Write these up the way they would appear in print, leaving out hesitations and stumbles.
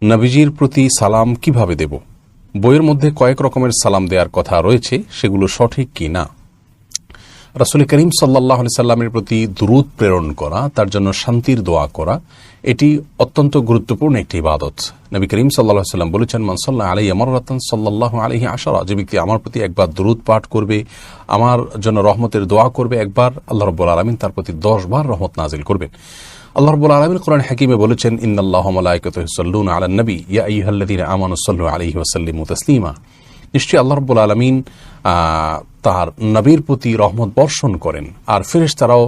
নবীজির প্রতি সালাম কিভাবে দেব? বইয়ের মধ্যে কয়েক রকমের সালাম দেওয়ার কথা রয়েছে, সেগুলো সঠিক কি না। রাসূল করিম সাল্লাল্লাহু আলাইহি সাল্লামের প্রতি দুরূদ প্রেরণ করা, তার জন্য শান্তির দোয়া করা, এটি অত্যন্ত গুরুত্বপূর্ণ একটি ইবাদত। নবী করিম সাল্লাল্লাহু আলাইহি সাল্লাম বলেছেন, মান সাল্লা আলাইয়া মাররাতান সাল্লাল্লাহু আলাইহি আশারা, যে ব্যক্তি আমার প্রতি একবার দুরূদ পাঠ করবে, আমার জন্য রহমতের দোয়া করবে একবার, আল্লাহ রাব্বুল আলামিন তার প্রতি 10 বার রহমত নাজিল করবেন। আল্লাহ রাব্বুল আলামিন কোরআন হাকিমে বলেছেন, ইন্নাল্লাহা ওয়া মালাইকাতুহু ইউসাল্লুনা আলান নবী ইয়া আইয়ুহাল্লাযীনা আমানু সাল্লু আলাইহি ওয়া সাল্লিমু তাসলিমা। নিশ্চয়ই আল্লাহ রাব্বুল আলামিন তার নবীর প্রতি রহমত বর্ষণ করেন, আর ফেরেশতারাও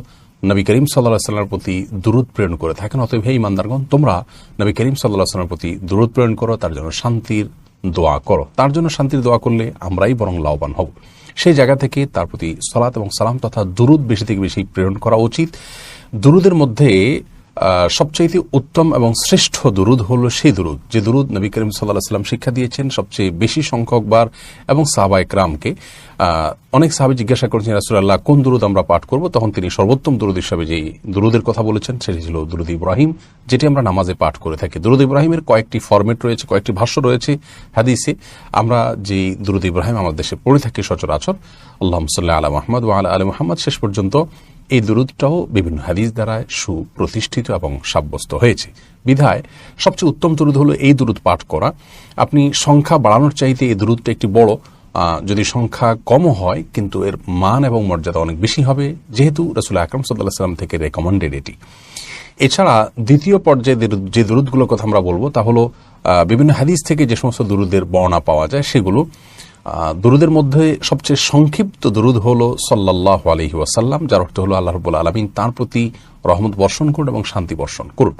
নবী করিম সাল্লাল্লাহু আলাইহি ওয়াসাল্লামের প্রতি দুরূদ প্রেরণ করে থাকেন। অতএব হে ঈমানদারগণ, তোমরা নবী করিম সাল্লাল্লাহু আলাইহি ওয়াসাল্লামের প্রতি দুরূদ প্রেরণ করো, তার জন্য শান্তির দোয়া করো। তার জন্য শান্তির দোয়া করলে আমরাই বরং লাভবান হব। সেই জায়গা থেকে তার প্রতি সালাত এবং সালাম তথা দুরূদ বেশি থেকে বেশি প্রেরণ করা উচিত। দুরূদের মধ্যে সবচেয়ে উত্তম এবং শ্রেষ্ঠ দুরূদ হলো সেই দুরূদ যে দুরূদ নবী করিম সাল্লাল্লাহু আলাইহি ওয়াসাল্লাম শিক্ষা দিয়েছেন সবচেয়ে বেশি সংখ্যক বার, এবং সাহাবায়ে কেরামকে। অনেক সাহাবী জিজ্ঞাসা করেছেন, রাসূলুল্লাহ কোন দুরূদ আমরা পাঠ করব? তখন তিনি সর্বোত্তম দুরূদ হিসেবে যে দুরূদের কথা বলেছেন সেটি ছিল দুরূদ ইব্রাহিম, যেটি আমরা নামাজে পাঠ করে থাকি। দুরূদ ইব্রাহিমের কয়েকটি ফরম্যাট রয়েছে, কয়েকটি ভাষ্য রয়েছে হাদিসে। আমরা যে দুরূদ ইব্রাহিম আমাদের দেশে পড়ে থাকি সচরাচর, আল্লাহুম্মা সাল্লি আলা মুহাম্মদ ওয়া আলা আলি মুহাম্মদ, শেষ পর্যন্ত এই দুরূদটাও বিভিন্ন হাদিস দ্বারা সুপ্রতিষ্ঠিত এবং সাব্যস্ত হয়েছে। বিধায় সবচেয়ে উত্তম দুরূদ হলো এই দুরূদ পাঠ করা। আপনি সংখ্যা বাড়ানোর চাইতে এই দুরূদটা একটি বড়, যদি সংখ্যা কমও হয় কিন্তু এর মান এবং মর্যাদা অনেক বেশি হবে, যেহেতু রাসূল আকরাম সাল্লাল্লাহু আলাইহি ওয়াসাল্লাম থেকে রেকমেন্ডেড এটি। এছাড়া দ্বিতীয় পর্যায়ে যে দুরূদগুলোর কথা আমরা বলবো তা হলো বিভিন্ন হাদিস থেকে যে সমস্ত দুরূদের বর্ণনা পাওয়া যায় সেগুলো। দুরূদের মধ্যে সবচেয়ে সংক্ষিপ্ত দুরূদ হলো সাল্লাল্লাহু আলাইহি ওয়াসাল্লাম, যার অর্থ হলো আল্লাহ রাব্বুল আলামিন তার প্রতি রহমত বর্ষণ করুন এবং শান্তি বর্ষণ করুন।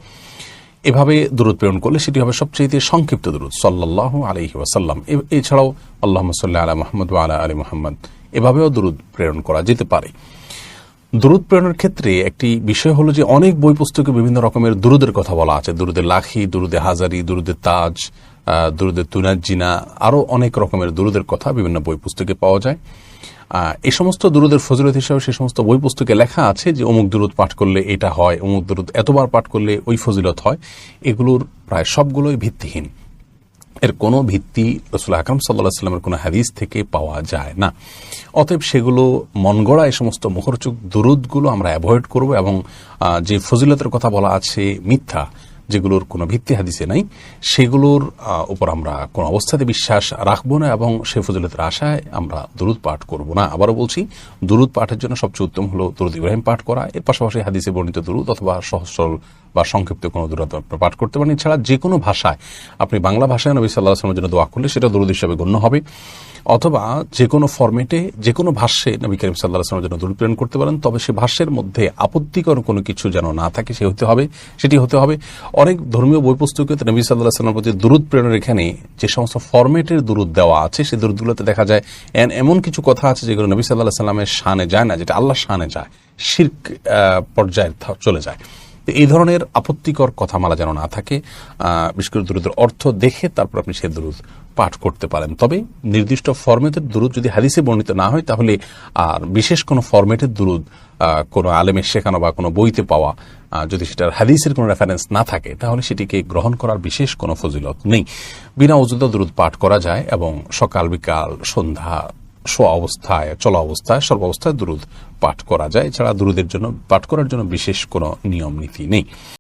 এভাবে দুরূদ প্রেরণ করলে সেটি হবে সবচেয়ে সংক্ষিপ্ত দুরূদ, সাল্লাল্লাহু আলাইহি ওয়াসাল্লাম। এছাড়াও আল্লাহুম্মা সাল্লি আলা মুহাম্মদ ওয়া আলা আলি মুহাম্মদ, এভাবেও দুরূদ প্রেরণ করা যেতে পারে। দুরূদ প্রেরণের ক্ষেত্রে একটি বিষয় হলো যে অনেক বই পুস্তকে বিভিন্ন রকমের দুরূদের কথা বলা আছে। দুরূদে লাখি, দুরূদে হাজারি, দুরূদে তাজ, দুরূদে তুনাজ্জিনা, আরও অনেক রকমের দুরূদের কথা বিভিন্ন বই পুস্তকে পাওয়া যায়। এই সমস্ত দুরূদের ফজিলত হিসাবে সেই সমস্ত বই পুস্তকে লেখা আছে যে অমুক দুরূদ পাঠ করলে এটা হয়, অমুক দুরূদ এতবার পাঠ করলে ওই ফজিলত হয়। এগুলোর প্রায় সবগুলোই ভিত্তিহীন, এর কোনো ভিত্তি রাসূল আকরাম সাল্লাল্লাহু আলাইহি ওয়াসাল্লামের কোনো হাদিস থেকে পাওয়া যায় না। অতএব সেগুলো মনগড়া এই সমস্ত মুখরোচক দুরূদগুলো আমরা অ্যাভয়েড করব, এবং যে ফজিলতের কথা বলা আছে মিথ্যা, যেগুলোর কোনো ভিত্তি হাদিসে নাই, সেগুলোর উপর আমরা কোনো অবস্থাতে বিশ্বাস রাখবো না, এবং সে ফজিলতের আশায় আমরা দুরূদ পাঠ করব না। আবারও বলছি, দুরূদ পাঠের জন্য সবচেয়ে উত্তম হলো দুরূদ ইব্রাহিম পাঠ করা। এর পাশাপাশি হাদিসে বর্ণিত দুরূদ অথবা সহজ সরল বা সংক্ষিপ্ত কোনো দুরূদ পাঠ করতে পারেন। এছাড়া যে কোনো ভাষায়, আপনি বাংলা ভাষায় নবী সাল্লাল্লাহু আলাইহি ওয়াসাল্লামের জন্য দোয়া করলে সেটা দুরূদ হিসেবে গণ্য হবে, অথবা যে কোনো ফরম্যাটে যে কোনো ভাষ্যে নবী করিম সাল্লাল্লাহু আলাইহি ওয়াসাল্লামের জন্য দুরূদ প্রেরণ করতে পারেন। তবে সে ভাষ্যের মধ্যে আপত্তিকর কোনো কিছু যেন না থাকে সেটি হতে হবে। অনেক ধর্মীয় বই পুস্তকে নবী সাল্লাল্লাহু আলাইহি ওয়াসাল্লামের প্রতি দুরূদ প্রেরণের এখানে যে সমস্ত ফরম্যাটের দুরূদ দেওয়া আছে, সেই দুরূদগুলোতে দেখা যায় এমন কিছু কথা আছে যেগুলো নবী সাল্লাল্লাহু আলাইহি ওয়াসাল্লামের শানে যায় না, যেটা আল্লাহর শানে যায়, শিরক পর্যায়ে চলে যায়। এই ধরনের আপত্তিকর কথা মালা যেন না থাকে। বিশেষ করে দুরূদের অর্থ দেখে তারপর আপনি সেই দুরূদ পাঠ করতে পারেন। তবে নির্দিষ্ট ফরম্যাটের দুরূদ যদি হাদিসে বর্ণিত না হয়, তাহলে আর বিশেষ কোনো ফরম্যাটের দুরূদ কোনো আলেমের শেখানো বা কোনো বইতে পাওয়া, যদি সেটার হাদিসের কোনো রেফারেন্স না থাকে, তাহলে সেটিকে গ্রহণ করার বিশেষ কোনো ফজিলত নেই। বিনা ওযুতে দুরূদ পাঠ করা যায়, এবং সকাল বিকাল সন্ধ্যা শোয়া অবস্থায়, চলা অবস্থায়, সর্বাবস্থায় দুরূদ পাঠ করা যায়। এছাড়া দুরূদের জন্য পাঠ করার জন্য বিশেষ কোনো নিয়ম নীতি নেই।